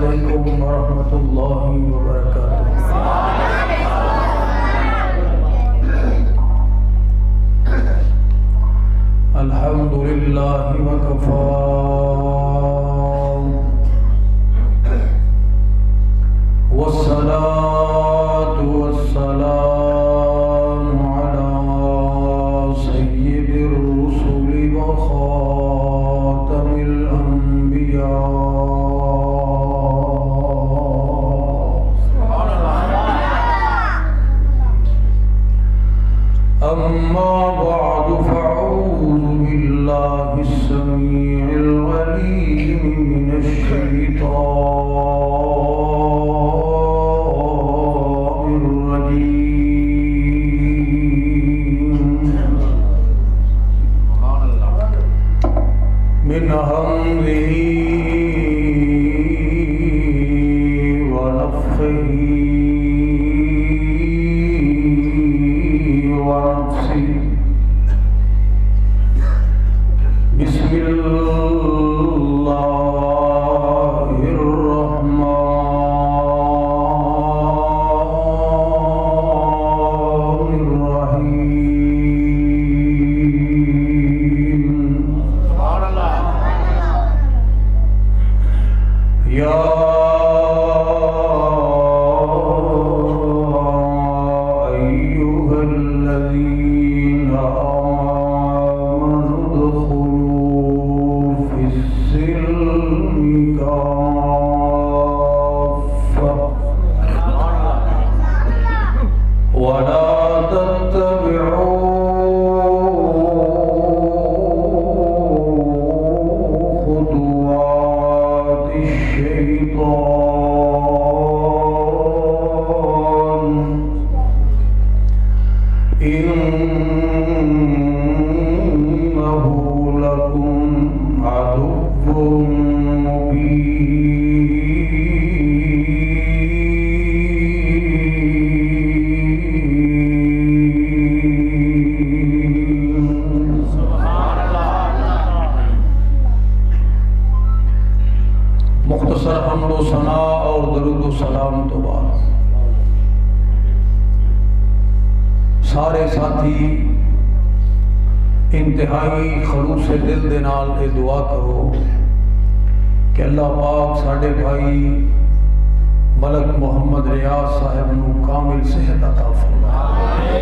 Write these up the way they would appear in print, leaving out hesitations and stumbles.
علیکم ورحمۃ اللہ وبرکاتہ۔ الحمد للہ وکفی والصلاة والسلام على سید الرسل وخاتم الانبیاء، اما بعد فاعوذ باللہ السمیع العلیم من الشیطان من همزه ونفخه ونفسه، بسم الله الرحمن الرحيم۔ یا ایھا الذین آمنوا ادخلوا فی السلم کافۃ ولا تتبعوا خطوات الشیطان، إنه لكم عدو مبين۔ مختصر حمد و ثناء اور درود و سلام تو بعد سارے ساتھی انتہائی خلوص دل دے نال اے دعا کرو کہ اللہ پاک ساڈے بھائی ملک محمد ریاض صاحب نو کامل صحت عطا فرمائے۔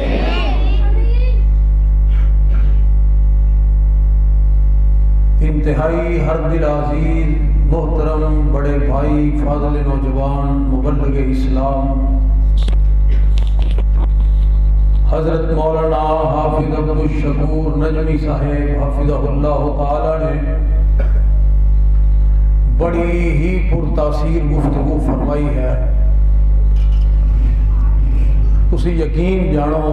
انتہائی ہر دل عزیز محترم بڑے بھائی فاضل نوجوان مبلغ اسلام حضرت مولانا حافظ عبدالشکور نجمی صاحب حافظہ اللہ تعالی نے بڑی ہی پرتاثیر گفتگو فرمائی ہے۔ تسی یقین جانو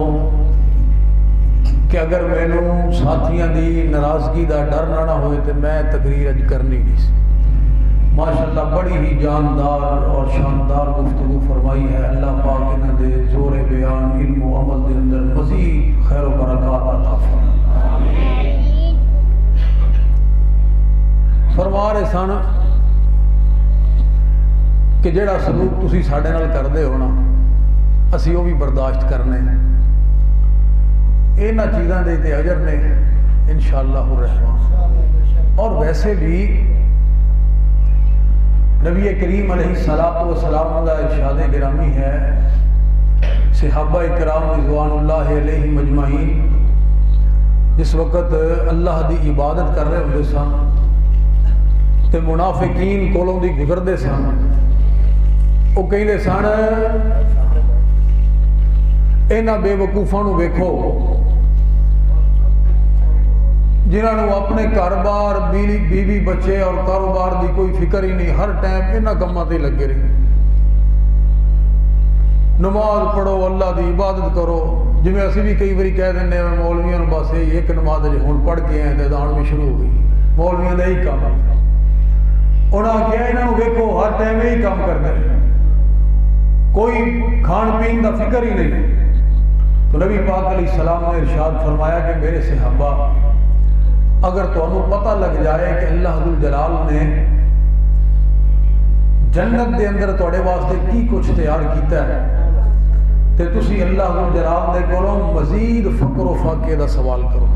کہ اگر مینوں ساتھیاں دی ناراضگی دا ڈر نہ ہوئے تو میں تقریر اج کرنی نہیں سی۔ ماشاءاللہ بڑی ہی جاندار اور شاندار گفتگو فرمائی ہے۔ اللہ پاک انہاں دے زور بیان علم و عمل دے اندر مزید خیر و برکات عطا فرمائے۔ فرما رہے سن کہ جڑا سلوک تسی ساڈے نال کردے ہو نا اسی وہ بھی برداشت کرنے، انہاں چیزاں دے تے اجر نے انشاءاللہ الرحمن۔ اور ویسے بھی نبی کریم علیہ السلام کا ارشاد گرامی ہے، صحابہ کرام رضوان اللہ علیہ مجمعین جس وقت اللہ دی عبادت کر رہے ہوندے سن تے منافقین کولوں دی گزردے سن، وہ کہندے سن انہاں بے وقوفاں نو ویکھو جنہوں اپنے کاروبار بیوی بچے اور کاروبار دی کوئی فکر ہی نہیں، ہر ٹائم انہاں کماں تے لگے رہے، نماز پڑھو اللہ دی عبادت کرو، جویں اسی بھی کئی باری کہہ دینے ہیں مولویاں نوں بس ایک نماز ہن پڑھ کے ہیں تے اذان بھی شروع ہو گئی، مولویاں دا یہی کام ہے۔ انہاں کیا انہاں نوں ویکھو ہر ٹائم یہی کام کرتے ہیں، کوئی کھان پین دا فکر ہی نہیں۔ تو نبی پاک علیہ السلام نے ارشاد فرمایا کہ میرے صحابہ اگر تمہیں پتہ لگ جائے کہ اللہ ذوالجلال نے جنت دے اندر تواڈے واسطے کی کچھ تیار کیتا ہے تے تسی اللہ ذو جلال دے کولوں مزید فقر و فاقے دا سوال کرو.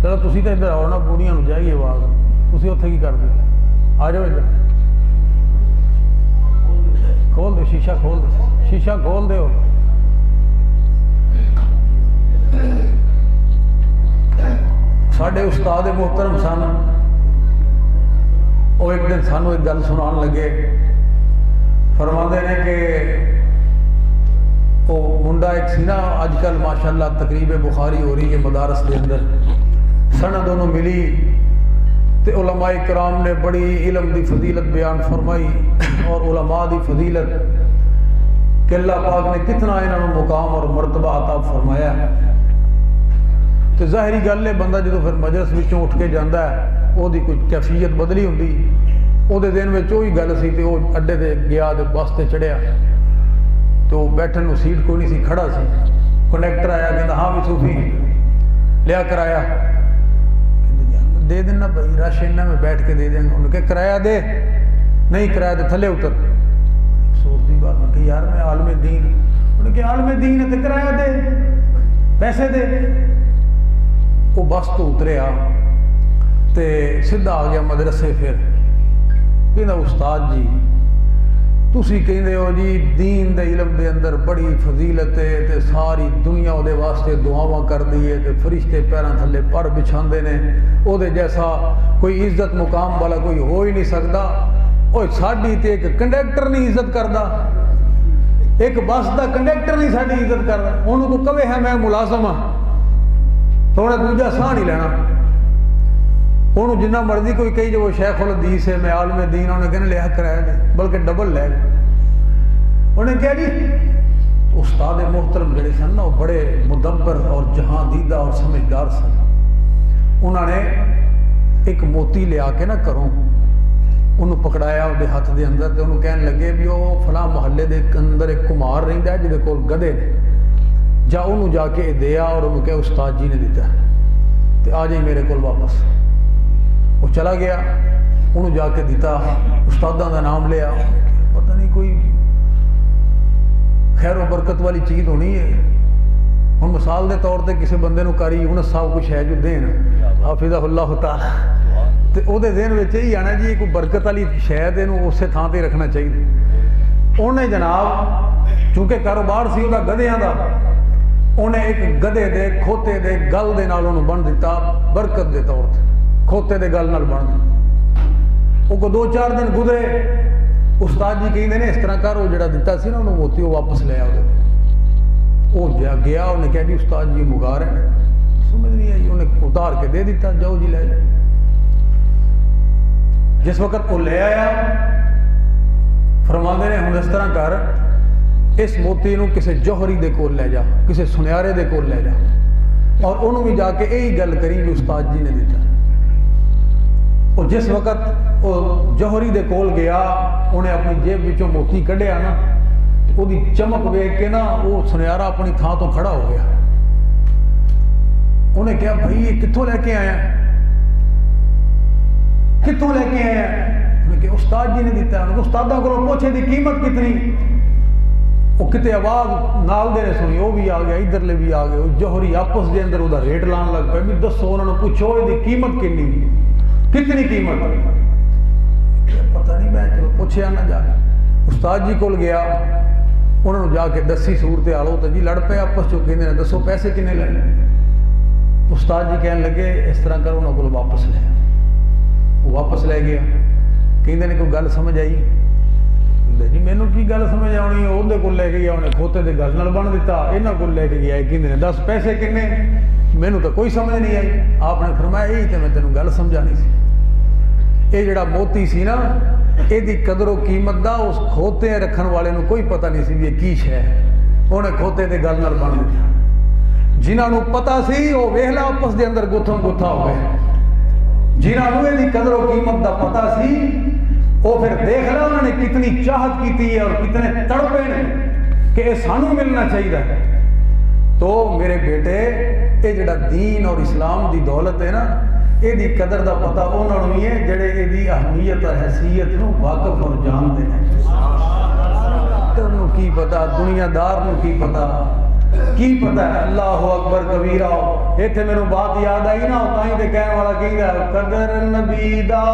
چلو تسی تو ادھر آؤ نا، بوڑھیاں نو جائیے آواز، تسی اتنے کی کرتے آ جاؤ ادھر، کھول دو شیشہ، کھول دو شیشہ، کھول دو. ساڈے استاد محترم سن، وہ ایک دن سانو ایک گل سنان لگے، فرماندے نے کہ وہ منڈا ایک سی نا، اج کل ماشاءاللہ تقریب بخاری ہو رہی ہے مدارس دے اندر، سند انہوں ملی تے علماء کرام نے بڑی علم دی فضیلت بیان فرمائی اور علماء دی فضیلت کہ اللہ پاک نے کتنا انہوں نے مقام اور مرتبہ عطا فرمایا. تو ظاہری گل ہے بندہ جدو پھر مجلس وچوں اٹھ کے جاندہ ہے وہ دی کوئی کیفیت بدلی ہوندی، وہ دے دن میں وہی گل سی تے وہ اڈے دے گیا تے بس تے چڑھیا تو بیٹھن نو سیٹ کوئی نہیں سی، کھڑا سی. کنڈکٹر آیا کہ ہاں بھی صوفی لیا کرایا، دے دینا بھائی رش انہاں میں بیٹھ کے دے دیں گے. انہوں نے کہ کرایہ دے، نہیں کرایہ دے تھلے اتر. افسوس دی بات میں کہ یار میں عالم دین، انہوں نے کہ عالم دین ہے تے کرایہ دے، پیسے دے. وہ بس تو اتریا تے سدھا آ گیا مدرسے. پھر کہنا استاد جی تسی کہندے ہو جی دین دے علم دے اندر بڑی فضیلت ہے تے ساری دنیا او دے واسطے دعاواں کر دی ہے تے فرشتے پیراں تھلے پر بچھاندے نے، او دے جیسا کوئی عزت مقام والا کوئی ہو ہی نہیں سکدا. اوہ ساڈی تے ایک کنڈکٹر نہیں عزت کردا، ایک بس دا کنڈکٹر نہیں ساڈی عزت کردا. انہوں کو کہے ہے میں ملازم ہاں، تھوڑا دوجا ساہ نہیں لینا. انہوں جنہ مرضی کوئی کہی جو وہ شیخ الحدیث ہے، میں عالم دین، انہوں نے کہنے لیا کرایا دے، بلکہ ڈبل لے گئے. انہوں نے کہا جی استاد محترم جڑے سن نا وہ بڑے مدبر اور جہاں دیدہ اور سمجھدار سن. انہوں نے ایک موتی لیا کے نہ کروں، انہوں پکڑایا وہ ہاتھ دے اندر تے انہوں کہنے لگے بھی وہ فلاں محلے دے اندر ایک کمار رہندا ہے جدے کول گدھے نے، جا انہوں جا کے دیا اور انہوں کہا استاد جی نے دیتا ہے تے آ جائیں میرے کول واپس. وہ چلا گیا، انہوں جا کے دیتا، استاداں دا نام لیا، پتہ نہیں کوئی خیر و برکت والی چیز ہونی ہے. ہن مثال دے طور تے کسی بندے نو کاری انہوں سب کچھ ہے جو دین حافظہ اللہ تعالی تے او دے ذہن وچ یہی آنا جی کوئی برکت والی شے تے انہوں اسے تھاں تے رکھنا چاہیے. انہیں جناب چونکہ کاروبار سی وہ گدھیاں دا، انہیں ایک گدھے دے کھوتے دے گل دے نال انہوں بن دیتا برکت دے طور تے، کھوتے دے گل نال بن دیتا. وہ کو 2-4 دن گزرے، استاد جی کہیں نے اس طرح کر وہ جڑا دیتا سی نا انہوں موتی وہ واپس لے آؤ. وہ گیا انہیں کہا جی استاد جی مگار ہے، سمجھ نہیں آئی، انہیں اتار کے دے دیتا، جاؤ جی لے جائے. جس وقت وہ لے آیا فرماندے نے ہن اس طرح کر اس موتی نو کسی جوہری دے کول لے جا، کسی سنیارے دے کول لے جا، اور انہوں بھی جا کے یہی گل کری بھی استاد جی نے دیتا. اور جس وقت وہ جوہری دے کول گیا انہیں اپنی جیب وچوں موتی کڈیا نا، وہ دی چمک ویکھ کے نا وہ سنیارا اپنی تھان تو کھڑا ہو گیا. انہیں کہا بھائی یہ کتوں لے کے آیا، کتوں لے کے آیا؟ انہیں کہا استاد جی نے دیتا ہے. انہوں نے استادوں کو پوچھے دی قیمت کتنی؟ وہ کتے آواز نال دے نے سنی، وہ بھی آ گیا، ادھر لے بھی آ گئے. وہ جوہری آپس دے اندر وہ ریٹ لان لگ پہ بھی دسو. انہوں نے پوچھو یہ قیمت کتنی قیمت؟ پتہ نہیں، میں چلو پوچھے نہ جا. استاد جی کول گیا، انہوں نے جا کے دسی صورت حالو تو جی لڑ پے آپس چو، کہنے نے دسو پیسے کنے لینے؟ استاد جی کہنے لگے اس طرح کر انہوں کو واپس لے. وہ واپس لے گیا، کہنے نے کوئی گل سمجھ آئی؟ جی مینوں کی گل سمجھ آنی، اندر کو لے کے گیا انہیں کھوتے دے گل نال بن دیتا، یہاں کو لے کے گیا کہنے نے 10 پیسے کنے؟ مینوں تو کوئی سمجھ نہیں آئی. آپ نے فرمایا یہی تو میں تینوں گل سمجھانی سی، یہ جڑا موتی سی نا یہ قدر و قیمت دا اس کھوتے رکھن والے نو کوئی پتہ نہیں سی بھی یہ کی شے ہے. انہیں کھوتے دے گل نال بن دیتا. جنہاں نو پتہ سی وہ ویخلا آپس دے اندر گتھم گتھا ہو گئے. جنہاں نو یہ قدر و قیمت دا پتہ سی وہ پھر دیکھ رہا انہوں نے کتنی چاہت کی ہے اور کتنے تڑپے نے کہ یہ سانو ملنا چاہیے. تو میرے بیٹے یہ جڑا دین اور اسلام دی دولت ہے نا، یہ دی قدر دا پتہ انہوں نے ہے جڑے یہ دی اہمیت اور حیثیت نو واقف اور جانتے ہیں۔ تنوں کی پتہ، دنیا دار نو کی پتہ ہے؟ اللہ اکبر کبیرہ۔ یہ تھے میرے بات یاد آئی نا، تائیں تے کہنے والا کہیں گا قدر نبی دا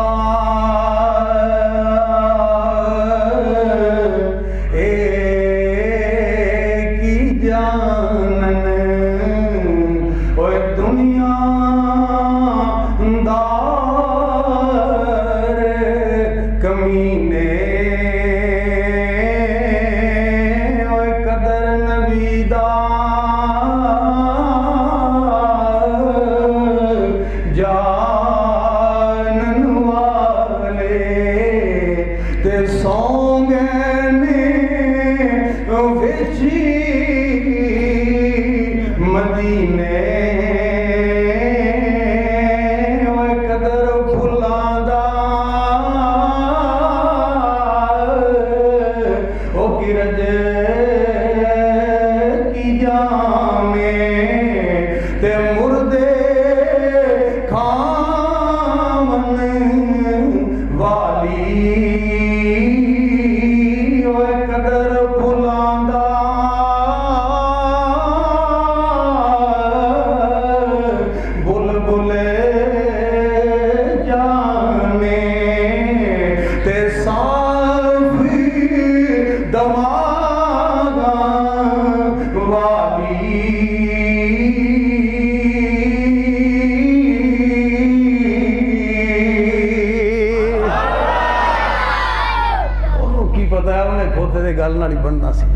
گل نہ بننا سی۔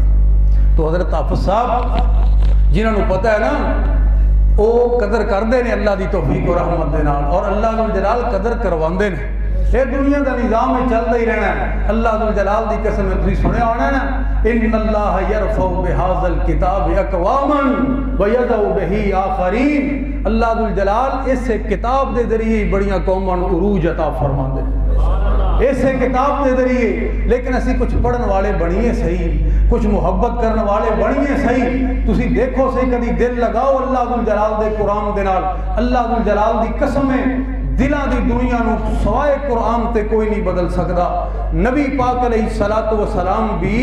تو حضرت حافظ صاحب جنہوں نے پتہ ہے نا، وہ قدر کرتے ہیں اللہ دی توفیق و رحمت دے نال، اور اللہ ذو الجلال قدر کرواندے نے۔ یہ دنیا دا نظام میں چلتا ہی رہنا ہے۔ اللہ ذو الجلال دی قسم میں تسی سنیا ہونا ہے نا، ان اللہ یرفع بہذا الکتاب اقواما ویضع بہ آخرین۔ اللہ ذو الجلال اس کتاب دے ذریعے بڑیاں قوماں نوں عروج عطا فرماندے ہیں، ایسے کتاب دے ذریعے۔ لیکن اسی کچھ پڑھن والے بنیے صحیح، کچھ محبت کرنے والے بنیے صحیح۔ تسی دیکھو صحیح، کدی دل لگاؤ اللہ ذو الجلال دے قرآن دے نال۔ اللہ ذو الجلال دی قسم ہے، دلاں دی دنیا نو سوائے قرآن تے کوئی نہیں بدل سکدا۔ نبی پاک علیہ الصلوۃ والسلام بھی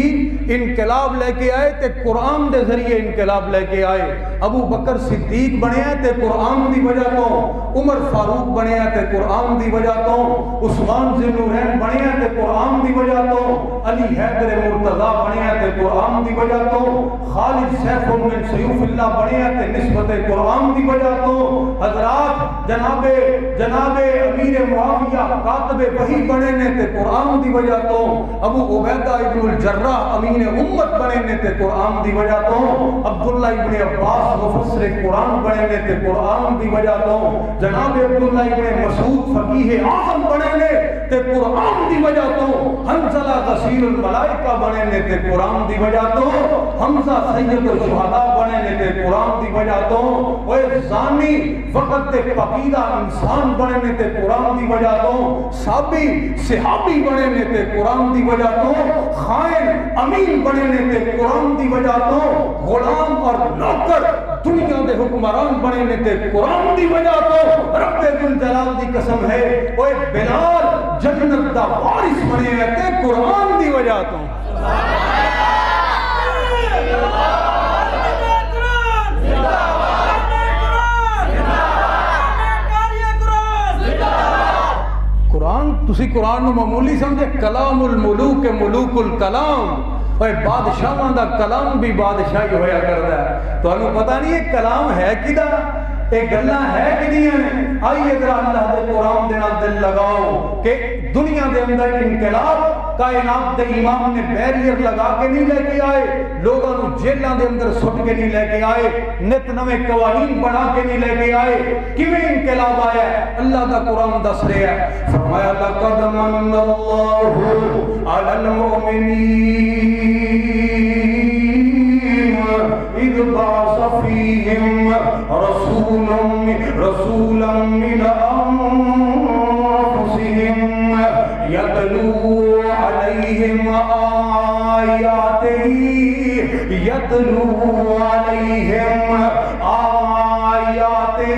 انقلاب لے کے آئے تے قرآن دے ذریعے انقلاب لے کے آئے۔ ابو بکر صدیق بنے تے قرآن دی وجہ تو، عمر فاروق بنے تے قرآن دی وجہ تو، عثمان ذی النورین بنے تے قرآن دی وجہ تو، علی حیدر مرتضیٰ بنے تے قرآن دی وجہ تو، خالد سیف من سیوف اللہ بنے تے نسبت قرآن دی وجہ تو۔ حضرات جناب امیر معاویہ کاتب وحی بنے نے تے قرآن دی وجہ تو، ابو عبیدہ ابن الجراح امین امت بنے نے تے قرآن دی وجہ تو، عبداللہ ابن عباس مفسر قرآن بنے نے تے قرآن دی وجہ تو، جناب عبداللہ ابن مسعود فقیہ اعظم بنے نے تے قرآن دی وجہ تو، حنظلہ غسیل الملائکہ بنے نے تے قرآن دی وجہ تو، حمزہ سید الشہداء بنے نے تے قرآن دی وجہ تو، وہ زانی وقت تے پقیدہ انسان بنے نے تے قرآن دی وجہ تو، صحابی بنے نے تے قرآن دی وجہ تو، خائن امین بنے نے تے قرآن دی وجہ تو، غلام اور نوکر دنیا دے حکمران بنے نے تے قرآن دی وجہ تو۔ رب ذوالجلال دی قسم ہے، اوے بلال جنت دا وارث بنے نے تے قرآن دی وجہ تو۔ قرآن تسی قرآن نو معمولی سمجھے، کلام الملوک ملوک الکلام، اور بادشاہاں دا کلام بھی بادشاہی ہویا کردا ہے۔ تو انہوں پتہ نہیں یہ کلام ہے کدا، ایک گلاں ہے کدیاں نے۔ آئیے ذرا اللہ دے قرآن دے نال دل لگاؤ کہ دنیا دے اندر انقلاب کائنات دے امام نے بیریئر لگا کے نہیں لے کے آئے، لوگوں نو جیلاں دے اندر سٹ کے نہیں لے کے آئے، نت نویں قوانین بنا کے نہیں لے کے آئے۔ کیویں انقلاب آیا ہے؟ اللہ دا قرآن دس رہا ہے، فرمایا لقد من اللہ علی المؤمنین اذ بعث فیہم رسولا من انفسہم یتلو علیہم آیاتہ یتلو علیہم آیاتہ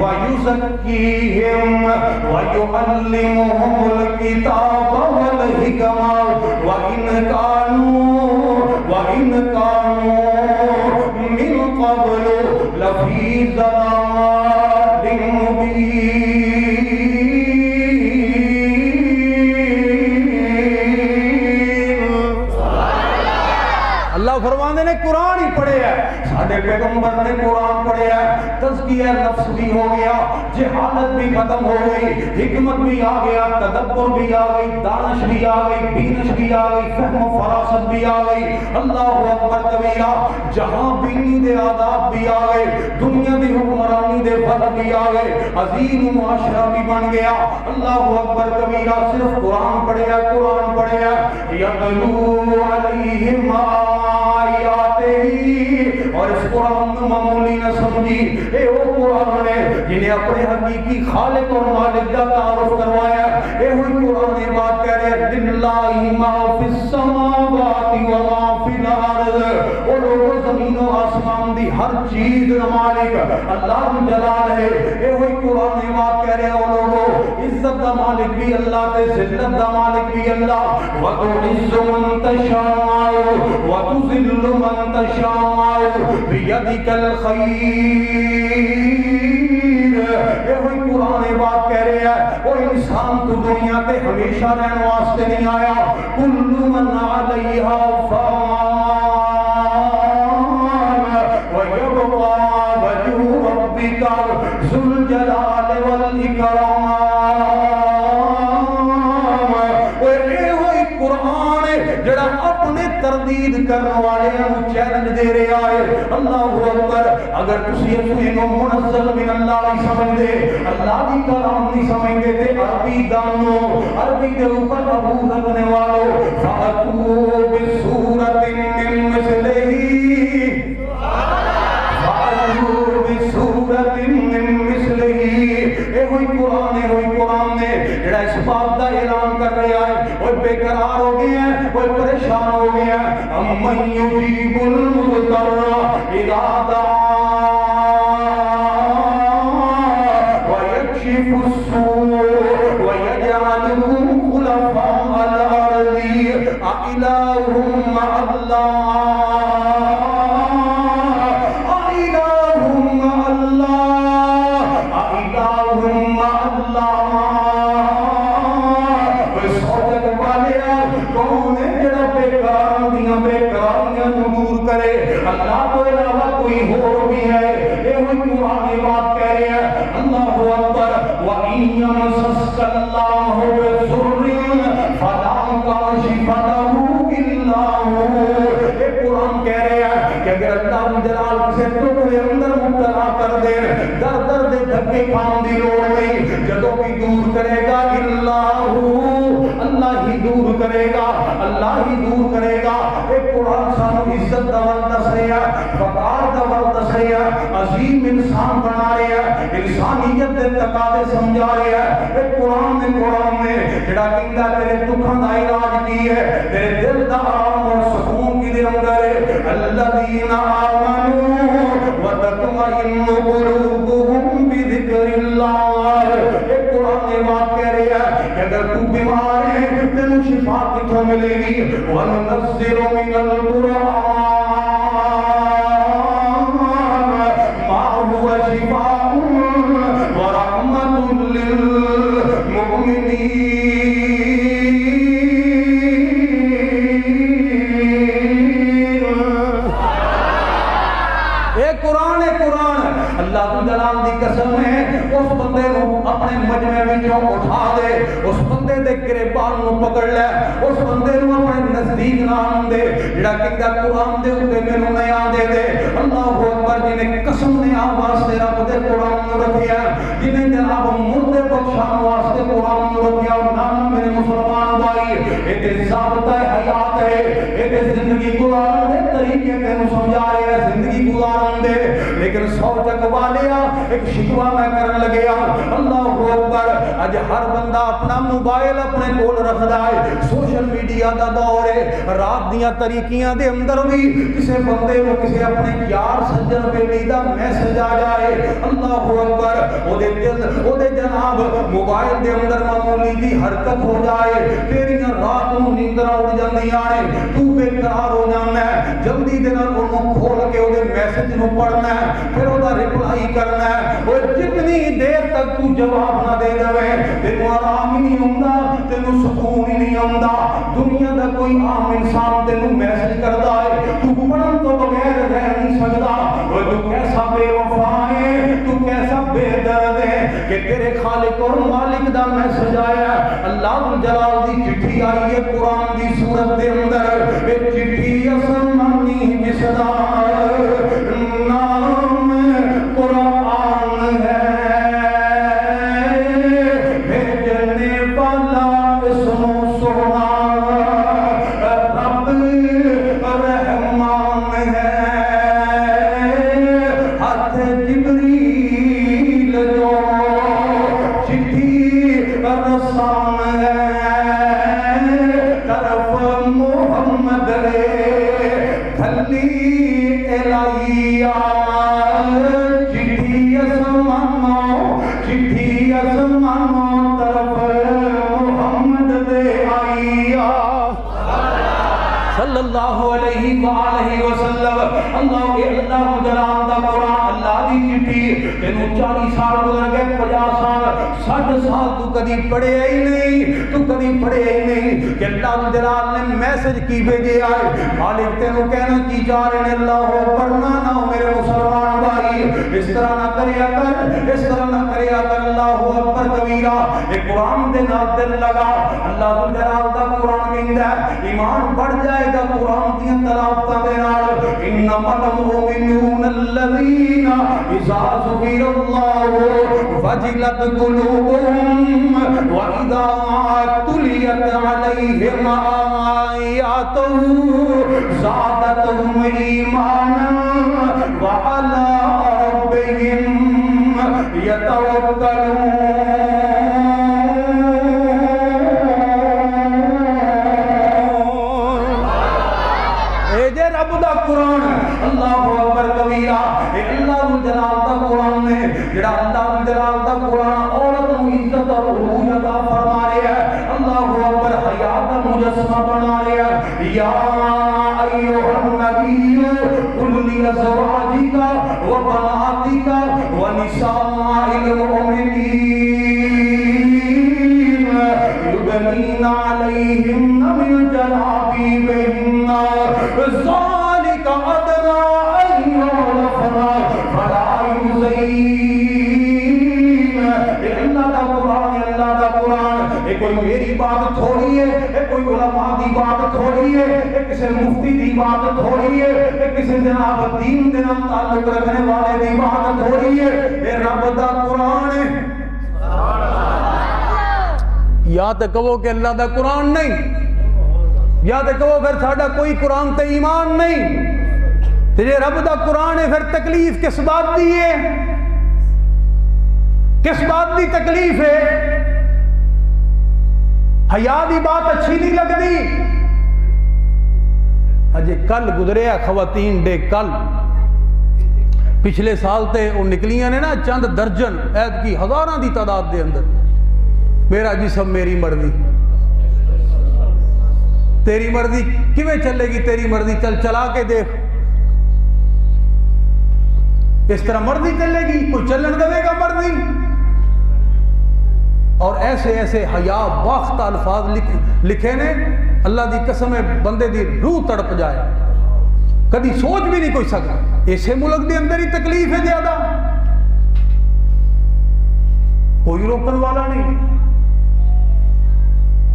ویزکیہم ویعلمہم الکتاب والحکمہ وإن كانوا من قبل لفی ضلال مبین۔ اللہ فرماندے نے قرآن ہی پڑھے ہے، ساڈے پیغمبر نے قرآن پڑھے ہے، تزکیہ نفس بھی ہو گیا، جہالت بھی ختم ہو گئی، حکمت بھی آ گیا، تدبر بھی آ گئی، دانش بھی آ گئی، بینش بھی آ گئی، فہم و فراست بھی آ گئی۔ اللہ اکبر کبیرہ، جہاں بینی دے آداب بھی آ گئے، دنیا دی حکمرانی دے فرق بھی آ گئے، عظیم معاشرہ بھی بن گیا۔ اللہ اکبر کبیرہ، صرف قرآن پڑھے ہے، قرآن پڑھے ہے۔ یتلو علیہم آیاتہ، اور اس قرآن معمولی نہ سمجھی، اے وہ قرآن ہے جنہیں اپنے حقیقی خالق اور مالک کا تعارف کروایا۔ اے ہوئی قرآن بات کہہ رہے ہیں للہ ما فی السماوات و ما فی الارض، وہ لوگوں زمین و آسمان دی ہر چیز مالک اللہ جلال ہے۔ اے ہوئی قرآن بات کہہ رہے ہیں وہ لوگوں عزت دا مالک بھی اللہ تے ذلت دا مالک بھی اللہ۔ وَتُعِزُّ مَن تَشَاءُ وَتُذِلُّ مَن تَشَاءُ بِيَدِكَ الْخَيْرُ۔ یہ وہی قرآن بات کہہ رہے ہیں وہ انسان تو دنیا پہ ہمیشہ رہنے واسطے نہیں آیا۔ كُلُّ مَنْ عَلَيْهَا فَانٍ وَيَبْقَى وَجْهُ رَبِّكَ ذُو الْجَلَالِ وَالْإِكْرَامِ۔ جڑا اپنے تردید کرنے والے چیلنج دے رہا ہے۔ اللہ اکبر، اگر تسی انو منزل من اللہ نہیں سمجھتے، اللہ کی کلام نہیں سمجھتے تھے، عربی دانو، عربی کے اوپر عبور رکھنے والوں، فَأَتُوا بِسُورَةٍ مِّن مِثْلِهِ، فَأَتُوا بِسُورَةٍ مِّن مِثْلِهِ۔ اے ہوئی قرآن ہے، ہوئی قرآن نے جڑا اس بات کا اعلان کر رہا ہے، وہ بے قرار ہو گئے ہیں، وہ پریشان ہو گئے ہیں۔ اَمَّن يُجِيبُ الْمُضْطَرَّ إِذَا دَعَاهُ وَيَكْشِفُ السُّوءَ وَيَجْعَلُكُمْ خُلَفَاءَ الْأَرْضِ أَإِلَٰهٌ مَّعَ اللَّهِ، أَإِلَٰهٌ مَّعَ اللَّهِ، أَإِلَٰهٌ مَّعَ اللَّهِ۔ کرے اللہ کو علاوہ کوئی اور بھی ہے۔ یہ ہوئی قرآن بات کہہ رہے ہیں۔ اللہ اکبر، وَإِن يَمْسَسْكَ اللَّهُ بِضُرٍّ فَلَا كَاشِفَ لَهُ إِلَّا هُوَ۔ یہ قرآن کہہ رہے ہیں کہ اگر اللہ جلال سے تمہیں اندر مبتلا کر دے، در در دے دھکے کھان دی لوڑ نہیں، جدوں بھی دور کرے گا اللہ اللہ ہی دور کرے گا، اللہ ہی دور کرے گا۔ ایک قرآن سانو عزت دا ورد دس رہے ہیں، وقار دا ورد دس رہے ہیں، عظیم انسان بنا رہے ہیں، انسانیت دے تقاضے سمجھا رہے ہیں۔ ایک قرآن نے جڑا کہندا تیرے دکھاں دا علاج کی ہے، تیرے دل دا آرام اور سکون کی دے اندر ہے۔ الذین آمنوا وتطمئن قلوبهم بذکر اللہ۔ ایک قرآن نے بات کہہ رہے ہیں کہ اگر تو بیمار ہے تینو شفا کتوں ملے گی؟ وَنُنَزِّلُ مِنَ الْقُرْآنِ مَا هُوَ شِفَاءٌ وَرَحْمَةٌ لِّلْمُؤْمِنِينَ۔ اللہ جلال دی قسم ہے، اس بندے کو اپنے مجمع وچوں اٹھا دے، اس بندے دے گریبان نو پکڑ لے، اس بندے نو اپنے نزدیک نہ آن دے، جڑا کہندا قرآن دے اوتے مینوں نہیں آن دے دے۔ اللہ اکبر، جنہیں قسم نے آپ واسطے رب دے قرآن نو رکھیا، جنہیں جناب مردے بخشان واسطے قرآن نو رکھیا، نام میرے مسلمان بھائی، ایک ضابطہ حیات ہے، ایک زندگی گزارن دے طریقے تینوں سمجھا رہے ہیں، زندگی گزارن دے۔ لیکن سو جگ والیا ایک شکوہ میں کرن لگیا، اللہ اکبر اج ہر بندہ اپنا موبائل اپنے کول رکھدا ہے سوشل میڈیا دا دور ہے رات دیاں طریقیاں دے اندر بھی کسے بندے نو کسے اپنے یار سجن بیلی دا میسج آ جائے اللہ اکبر او دے دل او دے جناب موبائل دے اندر معمولی دی حرکت ہو جائے تیریاں رات نو نیندراں اڑ جاندیاں نے تو بے قرار ہو جانا ہے جلدی دے نال اونوں کھول کے او دے میسج نو پڑھنا ہے پھر او دا رپلائی کرنا ہے او جتنی دیر تک تو جواب نہ دے دے تینوں آرام ہی نہیں ہوندا تینوں سکون ہی نہیں ہوندا دنیا دا کوئی عام انسان تینوں میسج کردا ہے تو پڑھن تو بغیر رہ نہیں سکدا او تو کیسا بے وفا ہے تو کیسا بے درد ہے کہ تیرے خالق اور مالک دا میسج آیا اللہ جلال دی چٹھی آئی ہے قرآن دی سورت دے اندر اے چٹھی اسمانی جسدا نام قرآن ہے اللہ علیہ وآلہ وسلم اللہ کے اللہ جلال دا قرآن اللہ دی چٹھی تینوں 40 سال گزر گئے 50 سال 60 سال تو کدی پڑھے ہی نہیں تو کدی پڑھے ہی نہیں کہ اللہ جلال نے میسج کی بھیجے آئے مالک تینوں کہنا کی جا رہے ہیں اللہ پڑھنا نہ ہو میرے مسلمان بھائی اس طرح نہ کریا کر اس طرح نہ کریا کر اللہ اکبر کبیرہ ایک قرآن دے نال دل لگا اللہ جلال دا قرآن کہندا ہے ایمان بڑھ جائے گا قرآن کی تلاوت دے نال انما المؤمنون الذين اذا ذكر الله وجلت قلوبهم واذا تليت عليهم آياته زادتهم ايمانا وعلى ربهم يتوكلون قرآن اللہ اکبر کبیرہ اللہ جلال دا قرآن نے جڑا اللہ جلال دا قرآن عورت کو عزت اور عروج عطا فرما رہا ہے اللہ اکبر حیات مجسمہ بنا رہا ہے یا ایھا النبی قل لازواجک وبناتک ونساء المؤمنین یدنین علیہن من جلابیبہن ذالک ادنی ان یعرفن فلا یؤذین اللہ دا قرآن اللہ دا قرآن یہ کوئی میری بات تھوڑی ہے یہ کوئی علماء دی بات تھوڑی ہے یہ کسی مفتی دی بات تھوڑی ہے یہ کسی جناب دین دے نال تعلق رکھنے والے دی بات تھوڑی ہے یہ رب دا قرآن ہے یا تے کہو کہ اللہ دا قرآن نہیں یا تے کہو پھر ساڈا کوئی قرآن تے ایمان نہیں تے رب دا قرآن ہے پھر تکلیف کس بات دی ہے کس بات دی تکلیف ہے حیا دی بات اچھی نہیں لگتی اجے کل گزریا خواتین ڈے کل پچھلے سال تے وہ نکلیاں نے نا چند درجن عید کی ہزاراں دی تعداد دے اندر میرا جسم میری مرضی تیری مرضی کیویں چلے گی تیری مرضی چل چلا کے دیکھ اس طرح مرضی چلے گی کوئی چلن دے گا مرضی اور ایسے ایسے حیا باختہ الفاظ لکھے نے اللہ دی قسم ہے بندے دی روح تڑپ جائے کدی سوچ بھی نہیں کوئی سکتا اسے ملک دے اندر ہی تکلیف ہے زیادہ کوئی روکن والا نہیں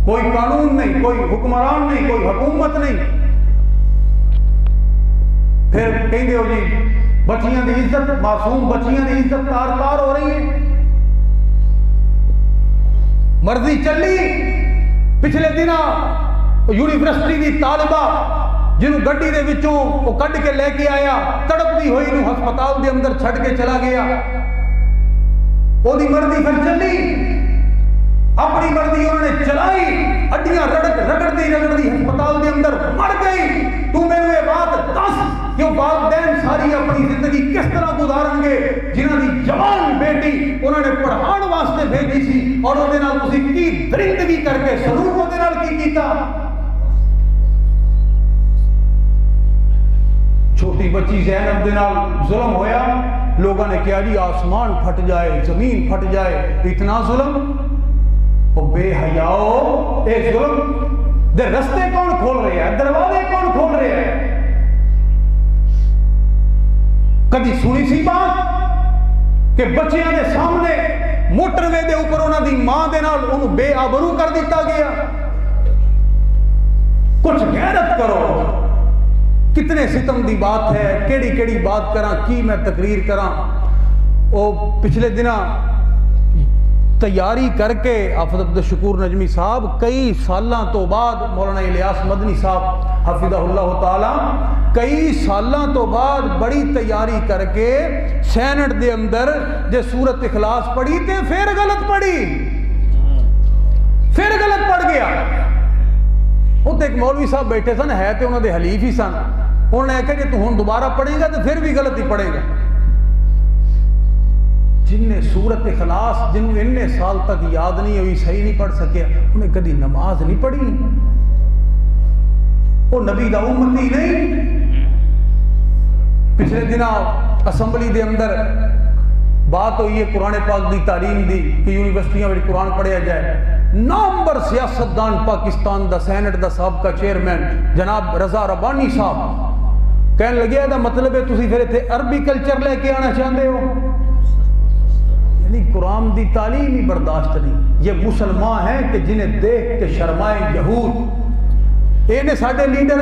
کوئی قانون نہیں کوئی حکمران نہیں کوئی حکومت نہیں پھر کہیں ہو جی بچیاں دی عزت معصوم بچیاں دی عزت تار تار ہو رہی ہے مرضی چلی پچھلے دنوں یونیورسٹی دی طالبہ جنہوں گڈی دے وچوں وہ کڈ کے لے کے آیا تڑپتی ہوئی نو ہسپتال دے اندر چھڑ کے چلا گیا وہ مرضی پھر چلی، اپنی مرضی انہوں نے چلائی، ہڈیاں رگڑتی ہسپتال کے اندر مر گئی۔ تو میرے یہ بات دس کہ والدین ساری اپنی زندگی کس طرح گزارن گے جنہوں کی جوان بیٹی انہوں نے پڑھان واسطے بھیجی سی اور وہ کی درندگی کر کے سلوک وہ کی کیتا۔ چھوٹی بچی زینب دے نال ظلم ہویا، لوگوں نے کہا جی آسمان پھٹ جائے، زمین پھٹ جائے، اتنا ظلم۔ وہ بے حیاؤ، اے ظلم دے رستے کون کھول رہے ہیں، دروازے کون کھول رہے ہیں؟ کدی سنی سی بات کہ بچیاں دے سامنے موٹر وے دے اوپر انہاں دی ماں دے نال انہوں بے آبرو کر دیتا گیا؟ کچھ غیرت کرو۔ کتنے ستم دی بات ہے، کیڑی کیڑی بات کراں، کی میں تقریر کراں۔ او پچھلے دنہ تیاری کر کے حافظ عبدالشکور نجمی صاحب کئی سالاں تو بعد، مولانا الیاس مدنی صاحب حفظہ اللہ تعالی کئی سالاں تو بعد بڑی تیاری کر کے سینٹ دے اندر جے سورت اخلاص پڑھی تے پھر غلط پڑھی، پھر غلط پڑھ گیا۔ وہ ایک مولوی صاحب بیٹھے سن، ہے تے انہوں دے حلیف ہی سن، انہوں نے کہا کہ تو ہن دوبارہ پڑھے گا تو پھر بھی غلط ہی پڑھے گا۔ جن نے سورت اخلاص جن کو اتنے سال تک یاد نہیں ہوئی، صحیح نہیں پڑھ سکیا، انہیں کدی نماز نہیں پڑھی، وہ نبی دا امتی نہیں۔ پچھلے دنہ اسمبلی دے اندر بات ہوئی ہے قرآن پاک دی تعلیم دی کہ یونیورسٹیاں میں قرآن پڑھیا جائے۔ نمبر سیاستدان پاکستان دا سینٹ دا سابقہ چیئرمین جناب رضا ربانی صاحب کہنے لگے دا مطلب ہے تسی پھر اتنے عربی کلچر لے کے آنا چاہتے ہو؟ یعنی قرآن دی تعلیم ہی برداشت نہیں۔ یہ مسلمان ہیں کہ جنہیں دیکھ کے شرمائے یہود، انہیں ساڈے لیڈر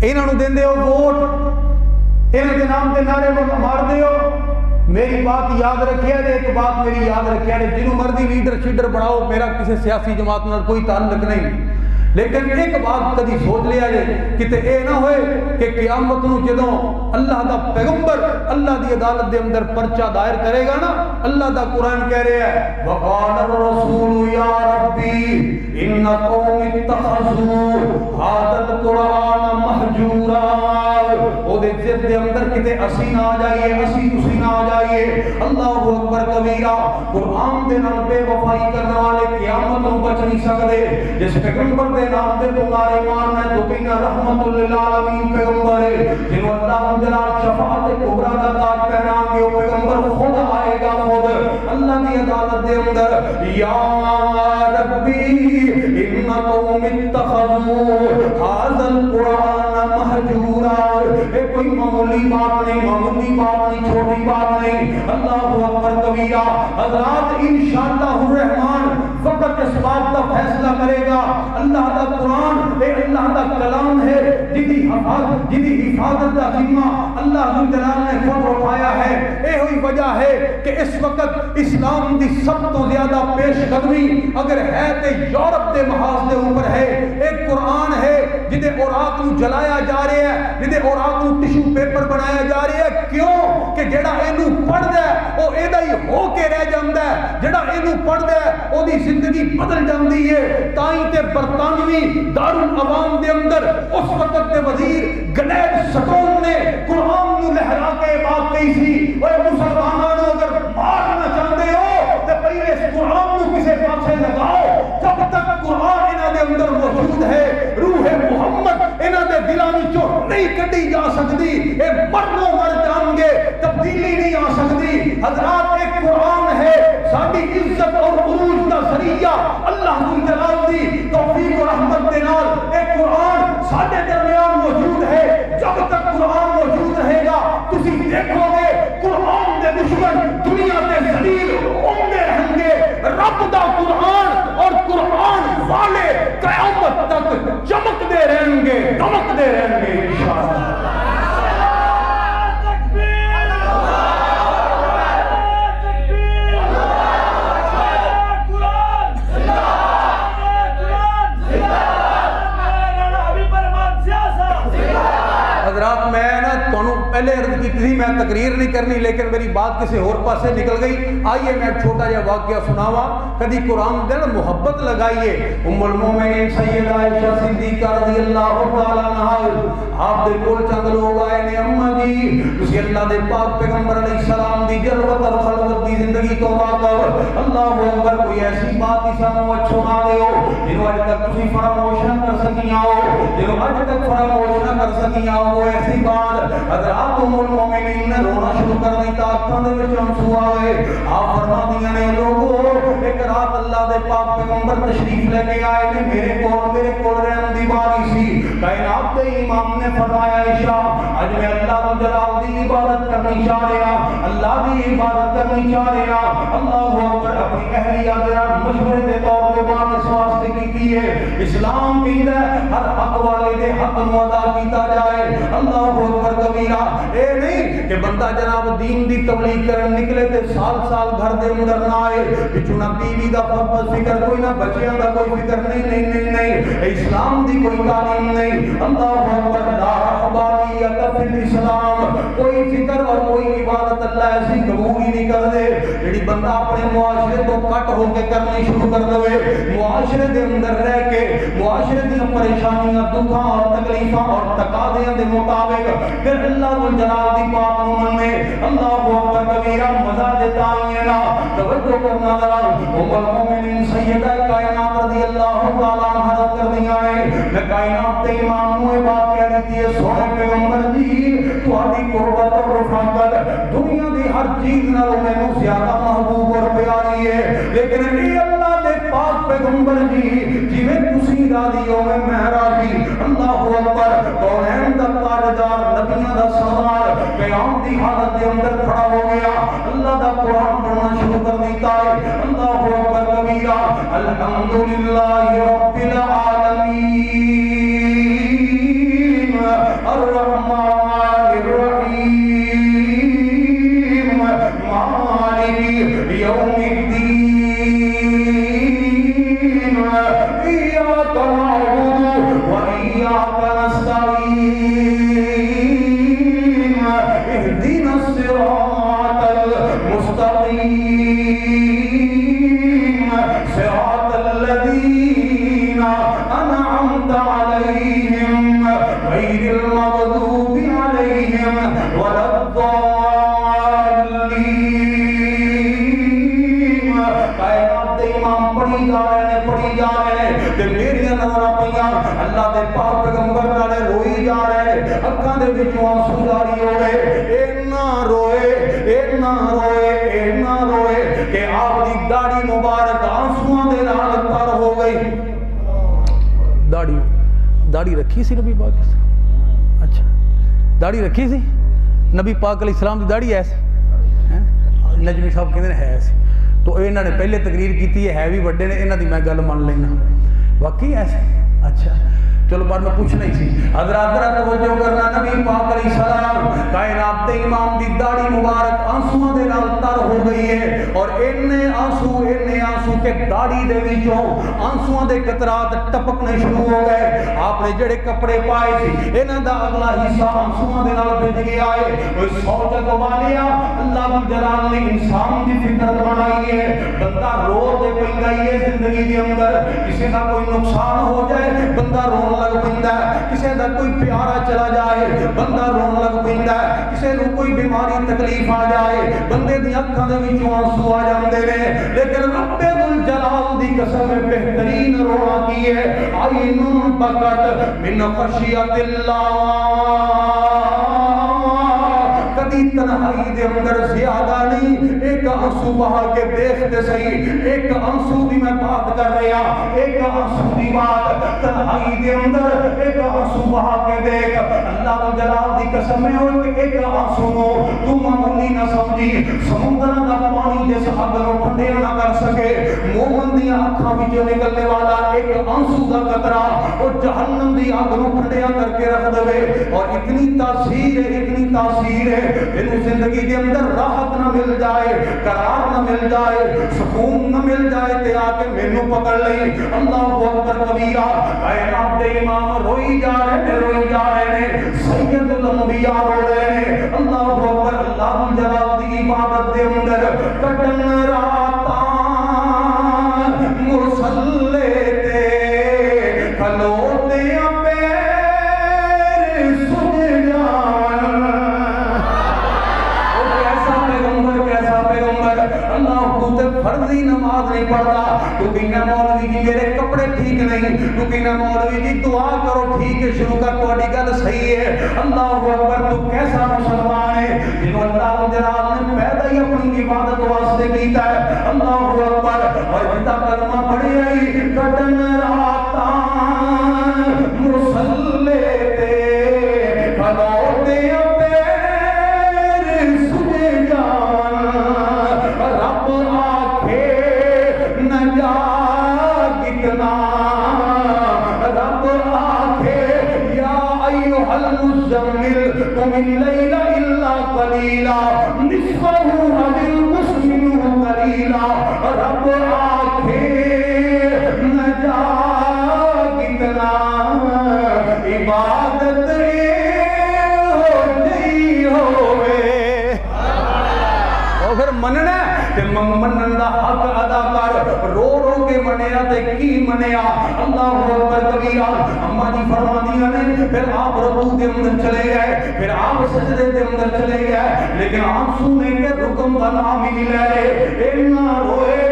انہوں دین دے ہو ووٹ، انہوں دے نام دے نعرے مار دے ہو۔ میری بات یاد رکھیا جائے، ایک بات میری یاد رکھیا جائے، جنہوں مرضی لیڈر شیڈر بڑھاؤ، میرا کسی سیاسی جماعت نال کوئی تعلق نہیں، لیکن ایک بات کدی سوچ لیا جائے کہ اے نہ ہوئے کہ قیامت نو جدوں اللہ دا پیغمبر اللہ دی عدالت دے اندر پرچہ دائر کرے گا نا، اللہ دا قرآن کہہ رہے ہیں وقال الرسول یا ربی ان قوم اتخذوا هذا القرآن مہجورا۔ او دے ضد دے اندر کتے اسی نہ آ جائیے، اسی تسی نہ آ جائیے۔ اللہ اکبر کبیرہ، قرآن دے نال بے وفائی کرنے والے قیامت نو بچ نہیں سکتے۔ جس پیغمبر دے نام دے تمہارے ماننا ہے تو کہنا رحمت للعالمین پیغمبر ہے، جنہوں اللہ جلال شفاعت کبریٰ کا تاج پہنائیں گے، وہ پیغمبر خود آئے گا، خود اللہ کی عدالت دے اندر یا ربی ان قوم اتخذوا هذا القرآن مہجورا۔ یہ کوئی معمولی بات نہیں، معمولی بات نہیں، چھوٹی بات نہیں۔ اللہ اکبر کبیرہ۔ حضرات انشاءاللہ الرحمن وقت اس بات کا فیصلہ کرے گا۔ اللہ دا قرآن اے اللہ دا کلام ہے جدی حفاظت دا ذمہ اللہ جلال نے خود اٹھایا ہے۔ اے ہوئی وجہ ہے کہ اس وقت اسلام دی سب تو زیادہ پیش قدمی اگر ہے تے یورپ دے محاذ دے اوپر ہے۔ ایک قرآن ہے جدے اوراق نو جلایا جا رہے ہیں، جدے اوراق نو ٹشو پیپر بنایا جا رہے ہیں۔ کیوں کہ جیڑا اینو پڑھ دے او ایدہ ہی ہو کے رہ جاندہ ہے، جیڑا اینو پڑھ دے او دی زندگی بدل جاندی ہے۔ تائیں تے برطانوی دارالعوام دے اندر اس وقت دے وزیر گلیڈ سٹون نے قرآن نو لہرا کے بات کہی سی، اے مسلمانوں نے اگر مارنا چاہتے ہو تو پہلے اس قرآن نو کسے پاسے لگاؤ۔ جب تک قرآن انہاں دے اندر موجود ہے، روح محمد انہاں دے دلاں وچوں نہیں کڈی جا سکتی، اے مرنوں مر جان گے، تبدیلی نہیں آ سکتی۔ حضرات ایک قرآن ہے ساڈی عزت اور عروج کا ذریعہ، اللہ جلال دی توفیق و رحمت دے نال ایک قرآن ساڈے درمیان موجود ہے۔ جب تک قرآن موجود رہے گا تسی دیکھو گے قرآن دے دشمن دنیا تے ذلیل ہوندے رہیں گے۔ رب دا قرآن اور قرآن والے قیامت تک چمکتے رہیں گے، دمکتے رہیں گے انشاءاللہ۔ حضرات میں نا تانوں پہلے عرض کی تھی، میں تقریر نہیں کرنی لیکن میری بات کسی اور پاسے نکل گئی. آئیے میں ایک چھوٹا جہا واقعہ سناواں. کدی قرآن دے محبت لگائیے. ام المومنین سیدہ عائشہ صدیقہ رضی اللہ تعالی عنہا آپ دے کول چند لوگ آئے نے. اماں جی تسی اللہ دے پاک پیغمبر علیہ السلام دی جلوت اور خلوت دی زندگی تو واقف اللہ اکبر کوئی ایسی بات ہی سانوں سنا دیو جنہوں اج تک تسی فراموش نہ کر سکیاں ہو, جنہوں اج تک فراموش نہ کر سکیاں ہو. وہ ایسی بات حضرات ام المومنین نے رونا شروع کر دیتا, اکھاں دے وچ آنسو آئے. آپ فرماندیاں نے لوگو ایک رات اللہ دے پاک پیغمبر تشریف لے کے آئے نے میرے کول رحم دی باری سی. کائنات دے امام نے فرمایا عائشہ اج میں اللہ جلال دی عبادت کرنی چاہ رہا, اللہ دی عبادت کرنی چاہ رہا. اللہ اکبر اپنی اہلیہ دے مشورے دے طور پہ بات اس واسطے کی ہے اسلام کہندا ہے ہر حق والے دے حق نو ادا کیتا جائے. اللہ اکبر کبیرہ. اے نہیں کہ بندہ جناب دین دی تبلیغ کرن نکلے تے سال سال گھر دے اندر نہ آئے, پچھوں نہ بیوی دا فکر کوئی نہ بچیاں دا کوئی فکر نہیں. اسلام دی کوئی تعلیم نہیں. اللہ اکبر لا رحبانیت فی الاسلام. کوئی فکر اور کوئی عبادت اللہ ایسی قبول ہی نہیں کر دے جڑی بندہ اپنے معاشرے تو کٹ ہو کے کرنی شروع کر دے. معاشرے دے اندر رہ کے معاشرے دی پریشانیاں دکھاں اور تکلیفاں اور تقاضیاں دے مطابق پھر اللہ جلال دی پاک نو مننے. اللہ اکبر کبیرہ. مزہ دیتا ہی نا توجہ کرنا ذرا. ام المومنین سیدہ کائنات رضی اللہ تعالی عنہا کر دیا ہے. میں کائنات تے امام نو بات کہہ رہی تھی سونے پیغمبر جی تہاڈی قربت اور رفاقت دنیا دی ہر چیز نالوں مینوں زیادہ محبوب اور پیاری ہے, لیکن اے اللہ دے پاک پیغمبر جی جویں تسی راضی ہو میں راضی. اللہ اکبر. کونین دا تاجدار نبیاں دا سردار قیام دی حالت دے اندر کھڑا ہو گیا, اللہ دا قرآن پڑھنا شروع کر دیتا ہے. اللہ اکبر کبیرہ. الحمدللہ رب العالمین الرحمن الرحیم مالک یوم الدین ایاک نعبد و ایاک نستعین اهدنا الصراط المستقیم صراط الذین انعمت علیہم غیر المغضوب علیہم ولا الضالین. کائنات دے امام پڑھی جا رہے ہیں تے میریاں نظراں پیاں اللہ دے پاک پیغمبر نالے روئی جا رہے ہیں, اکھاں دے وچوں آنسو جاری ہو گئے. اینا روئے کہ آپ دی داڑھی مبارک آنسواں دے نال تر ہو گئی. داڑھی رکھی سی نبی پاک اسلام. اچھا داڑھی رکھی سی نبی پاک علیہ السلام دی داڑھی ایسی نجمی صاحب کہندے ہے ایسی. تو انہوں نے پہلے تقریر کی ہے بھی بڑے نے, انہوں دی میں گل مان لینا واقعی ایسے. اچھا چلو بار میں پوچھنا ہی سی. حضرات ذرا توجہ کرنا نبی پاک علیہ السلام کائنات دے امام دی داڑھی مبارک آنسواں دے نال تر ہو گئی ہے, اور اینے آنسو کہ داڑھی دے وچوں آنسواں دے قطرات ٹپکنے شروع ہو گئے. آپ نے جڑے کپڑے پائے سی انہاں دا اگلا حصہ آنسواں دے نال بھج گیا ہے. اوے سوچ والیا اللہ جلال نے انسان دی فطرت بنائی ہے, بندہ رو دے پیندا ہی ہے زندگی دے اندر. کسی دا کوئی نقصان ہو جائے بندہ رون لگ پیندا ہے, کسی دا کوئی پیارا چلا جائے بندہ رون لگ پیندا ہے, کسی نوں کوئی بیماری تکلیف آ جائے بندے دی اکھاں دے وچوں آنسو آ جاندے نے. لیکن رب الجلال دی قسم بہترین رونا کی ہے عین بکت من خشیت اللہ. کدی تنہائی دے اندر زیادہ نہیں, ایک آنسو بہا کے دیکھتے صحیح, ایک آنسو دی میں بات کر رہا, ایک آنسو دی بات تنہائی دے اندر ایک آنسو بہا کے دیکھ. اللہ جلال دی قسم ہے ایک آنسو نو تو معمولی نہ سمجھی, سمندر دا پانی جس حد نو ٹھنڈے نہ کر سکے, مومن دی آنکھاں وچوں نکلنے والا ایک آنسو دا قطرہ وہ جہنم دی آگ نو ٹھنڈیا کر کے رکھ دے اور اتنی تاثیر ہے انہوں زندگی کے اندر راحت نہ مل جائے قرار نہ مل جائے سکون نہ مل جائے تے آ کے مینوں پکڑ لئی اللہ اکبر کبیرہ کائنات دے امام روئی جا رہے ہیں سید الانبیاء رو رہے ہیں اللہ اکبر اللہ جلال دی عبادت دے اندر کٹن راتاں مصلے تے کھلوتے پیر سن جان کیسا پیغمبر اللہ کو تے فرضی نماز نہیں پڑھتا تو کہنا مولوی جی میرے کپڑے ٹھیک نہیں تو کہنا مولوی جی دعا کرو ٹھیک ہے شروع کر تہاڈی گل صحیح ہے اللہ اکبر تو کیسا مسلمان ہے جنہوں اللہ جلال نے پیدا ہی اپنی عبادت واسطے کیتا ہے اللہ اکبر اور جتا کلمہ پڑھی آئی کٹن راتاں مصلے تے کھلوتے پیر سن جان رب آکھے نہ جا کتنا رب آکھے یا ایھا المزمل قم اللیل الا قلیلا نصفہ او انقص منہ قلیلا رب آکھے نہ جا کتنا عبادت ہو نہیں ہوئے اور پھر مننا تے منن دا حق ادا کر رو رو کے منیا تے کی منیا اللہ اکبر کبیرہ اما جی فرماندیاں نے پھر آپ رکوع کے اندر چلے گئے پھر آپ سجدے کے اندر چلے گئے لیکن آپ سنے کے رکن کا نام ہی لے رہے اتنا روئے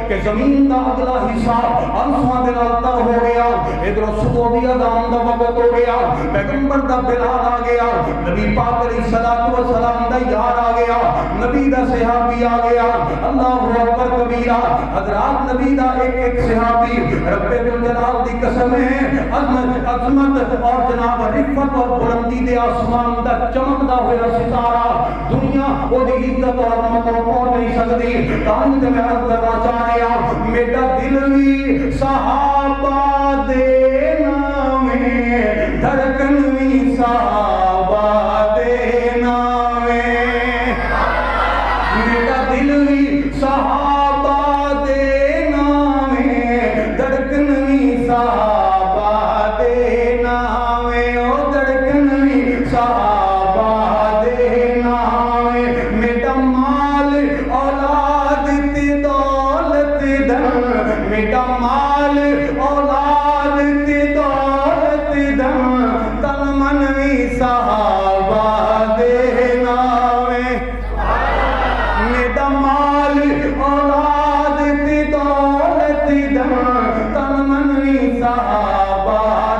کہ زمین دا اگلا حصہ انسواں دے نال تر ہو گیا ادھر صبح دی اذان دا وقت ہو گیا پیغمبر دا بلال آ گیا نبی پاک علیہ الصلوۃ والسلام دا یار آ گیا نبی دا صحابی آ گیا اللہ اکبر کبیرہ حضرات نبی دا ایک صحابی رب الجلال دی قسم ہے عظمت اور جناب رفعت اور بلندی دے آسمان دا چمکدا ہوا ستارہ دنیا او دی عزت اور عظمت کو پہنچ نہیں سکتی تاں تے میں عرض کرنا چاہ رہا ہوں میرا دل بھی صحابہ دے نامے دھڑکن بھی صحابہ دے نامے میرا دل بھی صحابہ دے نامے دھڑکن بھی صحابہ دے نامے او دھڑکن بھی صحابہ دے نامے میرا مال اولاد تے دولت دن میرا مال اولاد تے دولت دن تن من بھی صحابہ دے نامے میرا مال اولاد تے دولت دن تن من بھی صحابہ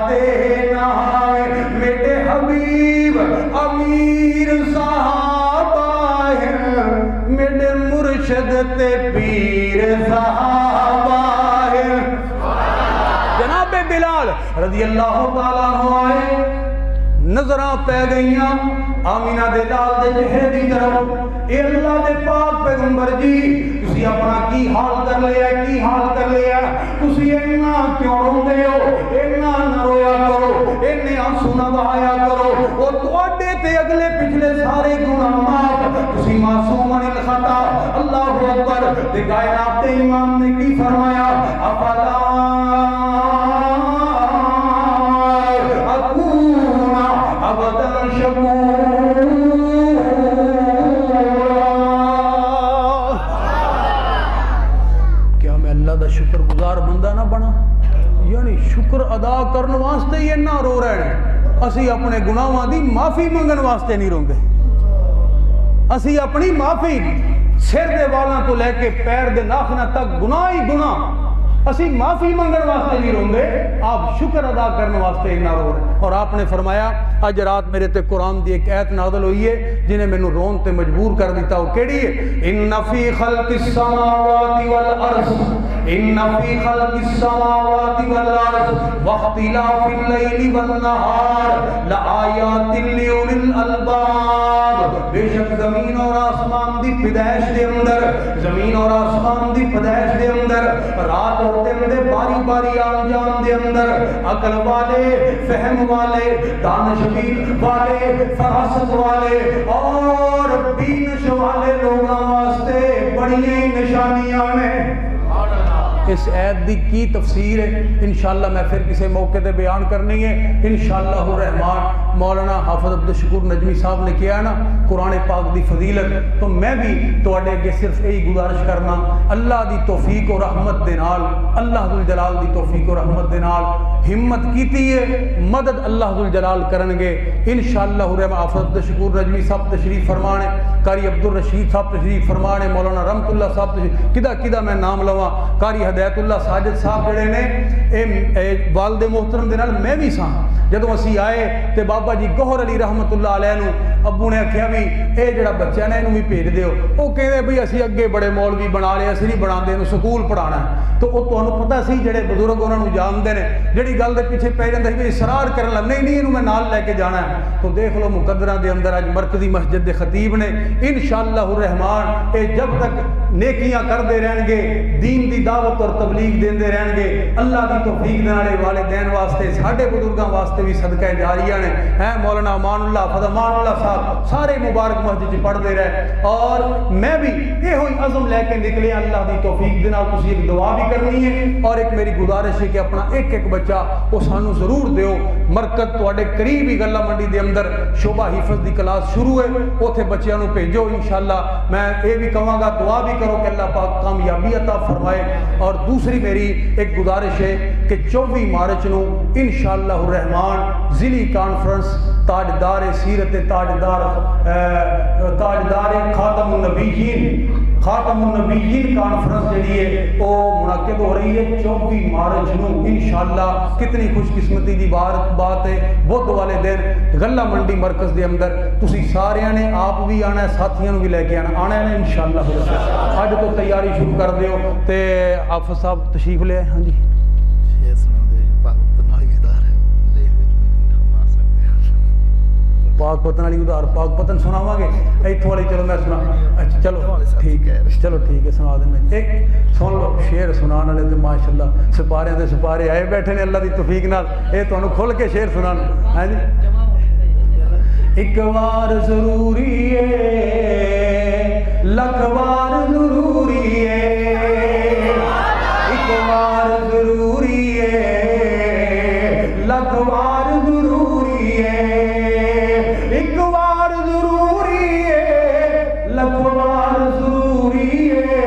دے نامے میرے حبیب امیر صحابہ ہیں میرے مرشد تے پیر صحابہ ہیں جناب بلال رضی اللہ تعالیٰ عنہ آئے نظرہ پہ گئیاں آمینہ دے لال دے چہرے دی طرف اے اللہ دے پاک پیغمبر جی تسی اپنا کی حال کر لیا تسی اینا کیوں روندے ہو اینا نہ رویا کرو اینے آنسو نہ بہایا کرو وہ تواڈے تے اگلے پچھلے سارے گناہ معاف تسی معصوم عن الخطا اللہ اکبر تے کائنات دے امام نے کی فرمایا افلا کیا میں اللہ دا شکر گزار بندہ نہ بنا یعنی شکر ادا کرنے واسطے یہ نہ رو رہے ہیں اسی اپنے گناہاں دی معافی منگن واسطے نہیں روندے اسی اپنی معافی سر دے والاں تو لے کے پیر دے ناخناں تک گناہ ہی گناہ اسی معافی منگن واسطے نہیں روندے آپ شکر ادا کرنے واسطے ہی نہ رو رہے اور آپ نے فرمایا اج رات میرے تے قرآن دی ایک ایت نازل ہوئی ہے جنہیں میں رون تے مجبور کر دیتا ہو کیڑی ہے ان فی خلق السماوات والارض ان فی خلق السماوات والارض واختلاف اللیل والنہار لآیات لأولی الالباب بے شک زمین اور آسمان دی پیدائش دے اندر زمین اور آسمان دی پیدائش دے اندر رات اور دن دے باری باری آن جان دے اندر عقل والے، فہم والے، دانشویر والے، فراست والے اور بینش والے لوگوں واسطے بڑی نشانیاں نے۔ اس عید دی کی تفسیر ہے انشاءاللہ میں پھر کسی موقع تے بیان کرنی ہے انشاءاللہ الرحمن۔ مولانا حافظ عبدالشکور نجمی صاحب نے کیا نا قرآن پاک دی فضیلت، تو میں بھی تواڈے اگے صرف یہی گزارش کرنا اللہ دی توفیق و رحمت دے نال، اللہ ذوالجلال دی توفیق و رحمت دے نال ہمت کیتی ہے، مدد اللہ ذوالجلال کرن گے انشاءاللہ الرحمن۔ حافظ عبدالشکور نجمی صاحب تشریف فرمانے، قاری عبدالرشید صاحب تشریف فرمانے، مولانا رحمت اللہ صاحب تشریف، کدہ میں نام لواں، قاری ہدایت اللہ ساجد صاحب جڑے نے والد محترم دے نال میں بھی ساں، جدوں اسی آئے تے بابا جی گوہر علی رحمت اللہ علیہ نو ابو نے آکھیا بھی اے جڑا بچہ نے اینوں بھی بھیج دیو، او کہندے بھئی اسی اگے بڑے مولوی بنا لے، اسی نہیں بناندے اینوں سکول پڑھانا ہے، تو او تانوں پتہ سی جڑے بزرگ انہاں نو جاندے نے جڑی گل دے پیچھے پے جاندے سی اصرار کرن لگ نہیں اینوں میں نال لے کے جانا ہے، تو دیکھ لو مقدراں دے اندر اج مرکزی مسجد دے خطیب نے انشاءاللہ الرحمن اے جب تک نیکیاں کردے رہن گے، دین دی دعوت اور تبلیغ دیندے رہن گے، اللہ دی توفیق دے نال والدین واسطے ساڈے بزرگاں واسطے بھی صدقہ جاریہ نے ہیں۔ مولانا امان اللہ حافظ امان اللہ صاحب سارے مبارک مسجد پڑھتے رہے، اور میں بھی یہ ہوئی عزم لے کے نکلے اللہ دی توفیق دے نال تسی ایک دعا بھی کرنی ہے، اور ایک میری گزارش ہے کہ اپنا ایک ایک بچہ وہ سانو ضرور دیو۔ مرکز تواڈے قریب ہی گلہ منڈی دے اندر شعبہ حفظ دی کلاس شروع ہے، اوتھے بچیاں نو بھیجو انشاءاللہ۔ میں یہ بھی کہاں گا دعا بھی کرو کہ اللہ پاک کامیابی عطا فرمائے۔ اور دوسری میری ایک گزارش ہے کہ 24 مارچ نو انشاءاللہ الرحمن ضلعی کانفرنس تاجدار سیرت تاجدار خاتم النبیین کانفرنس جڑی ہے وہ منعقد ہو رہی ہے 24 مارچ نو انشاءاللہ۔ کتنی خوش قسمتی دی بات ہے، بدھ والے دن غلہ منڈی مرکز دے اندر تسی سارے نے آپ بھی آنا ہے، ساتھیاں بھی لے کے آنا ہے انشاءاللہ۔ اج تو تیاری شروع کر دیو تے حافظ صاحب تشریف لے آئے۔ ہاں جی پاک پتن والی ادھار پاک پتن سناواں گے ایتھوں والی، چلو میں سنا، اچھا چلو ٹھیک ہے، چلو ٹھیک ہے سنا دیں۔ ایک سن لو شعر سنان والے تے ماشاءاللہ سپاریاں دے سپارے آئے بیٹھے نے اللہ دی توفیق نال، اے تانوں کھل کے شعر سنان۔ ہاں جی ایک وار ضروری ہے لکھ وار ضروری ہے، ایک وار ضروری ہے لکھ وار ضروری ہے، ایک وار ضروری ہے لکھ وار ضروری ہے،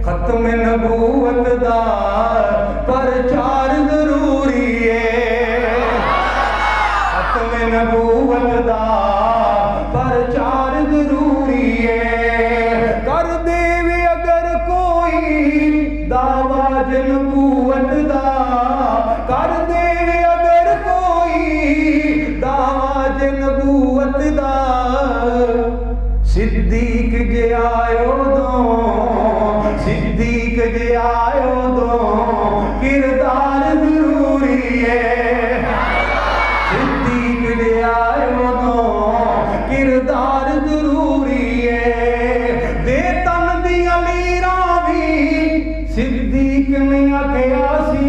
ختم نبوت دا پرچار ضروری ہے، ختم نبوت دا پرچار ضروری ہے، کر دے وی اگر کوئی دعویٰ نبوت دا، کر دے وی اگر کوئی دعویٰ نبوت دا، صدیق جے آئیو دو، صدیق جے آئیو دو، کردار ضروری ہے، صدیق جے آئیو دو، کردار ضروری ہے، دے تن دیاں لیراں بھی صدیق نے آکھیا سی،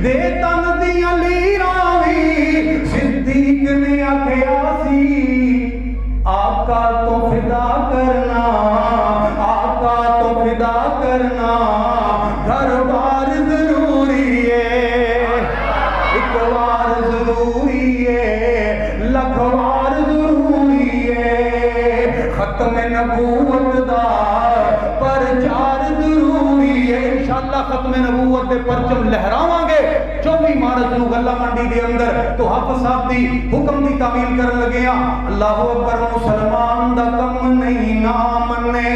دے تن دیاں لیراں بھی صدیق نے آکھیا سی، آقا تو فدا کرنا، آقا تو فدا کرنا، گھر بار ضروری ہے، ایک وار ضروری ہے لکھ وار ضروری ہے، ختم نبوت دا پرچار ضروری ہے۔ انشاءاللہ ختم نبوت دے پرچم لہراواں گے 24 مارچ نو غلہ منڈی دے اندر، تو حافظ صاحب دی حکم دی تعمیل کرن لگے ہاں۔ اللہ اکبر، مسلمان دا کم نہیں نہ مننے،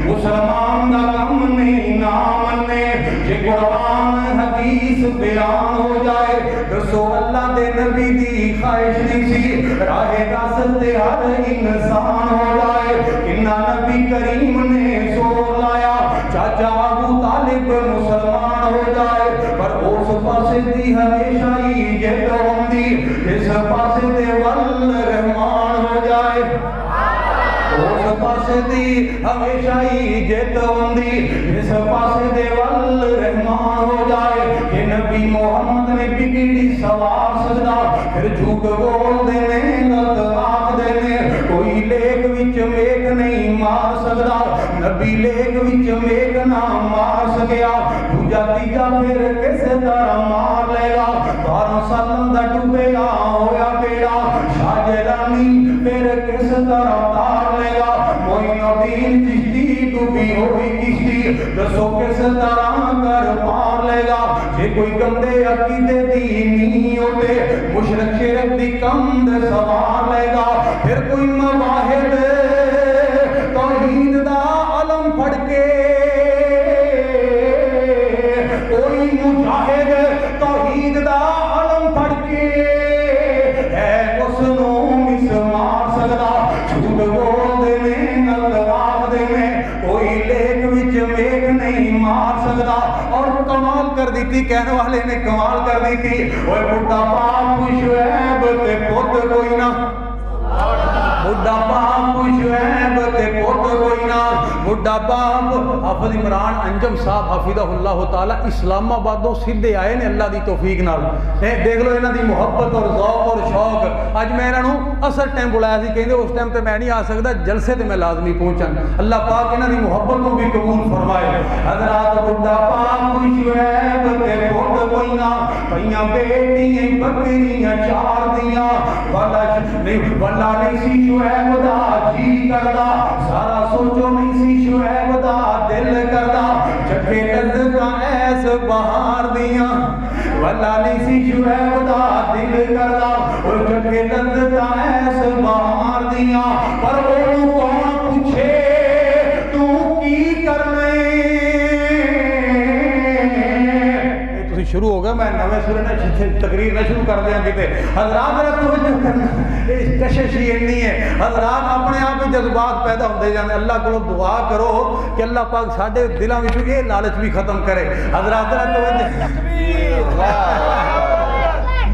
مسلمان دا کم نہیں نہ مننے، جے قرآن حدیث بیان ہو جائے، دسو اللہ دے نبی دی خواہش نہیں سی راہ راست دے ہر انسان ہو جائے، کنہ نبی کریم نے زور لایا چاچا ابو طالب مسلمان ہو جائے، پر اس پاسے دی ہمیشہ ہی جد ہوندی، اس پاسے دے ول رحمان ہو جائے، اس پاسے پاسے دی ہمیشہ ہی جیت ہوندی جس پاسے دے ول رحمان ہو جائے کہ نبی محمد نے بگڑی سوار سجدہ پھر جھوٹ بول دینے غلط آکھ دینے کوئی لیک وچ میک نہیں مار سکدا نبی لیک وچ میک نہ مار سکیا دوجا تیجا پھر کس طرح مار لے گا 12 سالوں دا ڈوبیا ہویا بیڑا شاہ جیلانی پھر کس طرح تار لے گا معین الدین چشتی ڈوبی ہوئی کشتی دسو کس طرح کر پار لے گا جے کوئی گندے عقیدے دی نہیں ہوتے مشرک شرک دی کند سوار لے گا پھر کوئی مواحد توحید دا علم پڑھ کے کوئی مجاہد توحید دا علم پڑھ کے ہے اس نو مس مار سکدا جھوٹ بول دینے غلط آکھ دینے کوئی لیک وچ میک نہیں مار سکدا اور کمال کر دیتی کہنے والے نے کمال کر دیتی اوے بڈھا باپ شعیب تے پت کوئی نہ بڈھا باپ شعیب تے پت کوئی نہ بڈھا باپ حافظ عمران انجم صاحب حفظہ اللہ تعالی اسلام آبادوں سیدھے آئے نے اللہ دی توفیق نال دیکھ لو انہاں دی محبت اور ذوق اور شوق اج میں انہاں نوں اثر ٹائم بلایا سی کہندے اس ٹائم تے میں نہیں آ سکدا جلسے تے میں لازمی پہنچاں اللہ پاک انہاں دی محبت کو بھی قبول فرمائے حضرات بڈھا باپ شعیب تے پت کوئی نہ پئیاں بیٹیاں بکریاں چار دیاں والا نہیں سی شعیب دا جی کردا سارا سوچو نہیں سی شعیب دا دل کردا چکے لذتاں ایس بہار دیاں والا نہیں سی شعیب دا دل کردا اور چکے لذتاں ایس بہار دیاں پر وہ کون پوچھے تو کی کرنے شروع ہو گیا میں نویں سورے نے تقریر نہ شروع کر دیا کتے حضرات میرا توجہ کرنا اس کشش ہی نہیں ہے حضرات اپنے آپ ہی جذبات پیدا ہوتے جانے اللہ کو دعا کرو کہ اللہ پاک ساڈے دلاں وچ یہ لالچ بھی ختم کرے حضرات میرا توجہ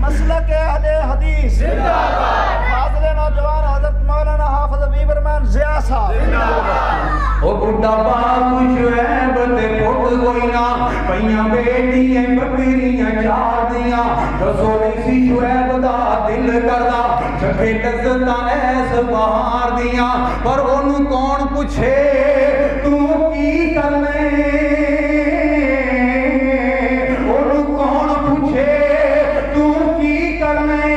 مسلک اہل حدیث زندہ باد فاضل نوجوان حضرت مولانا حافظ حبیب الرحمن ضیاء صاحب او بڈھا باپ شعیب تے پت کوئی نہ پئیاں بیٹیاں بکریاں چار دیاں دسو نہیں سی شعیب دا دل کردا چکے لذتاں ایس بہار دیاں پر اونوں کون پوچھے تو کی کرنے اونوں کون پوچھے تو کی کرنے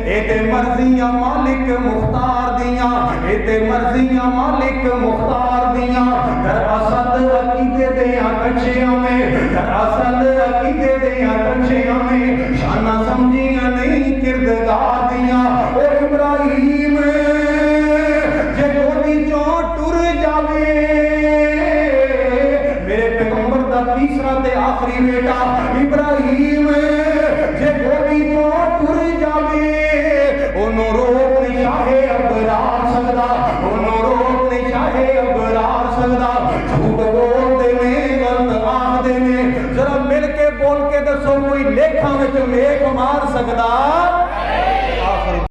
اے مرضیاں مالک مختار دیاں اے مرضیاں مالک مختار دیاں در اصل عقیدے دیاں کچھیاں میں در اصل عقیدے دیاں کچھیاں میں شانہ سمجھیاں نہیں کردگار دیاں اے ابراہیم جے گوڑی چون ٹر جاوے میرے پیغمبر دا تیسرا تے آخری بیٹا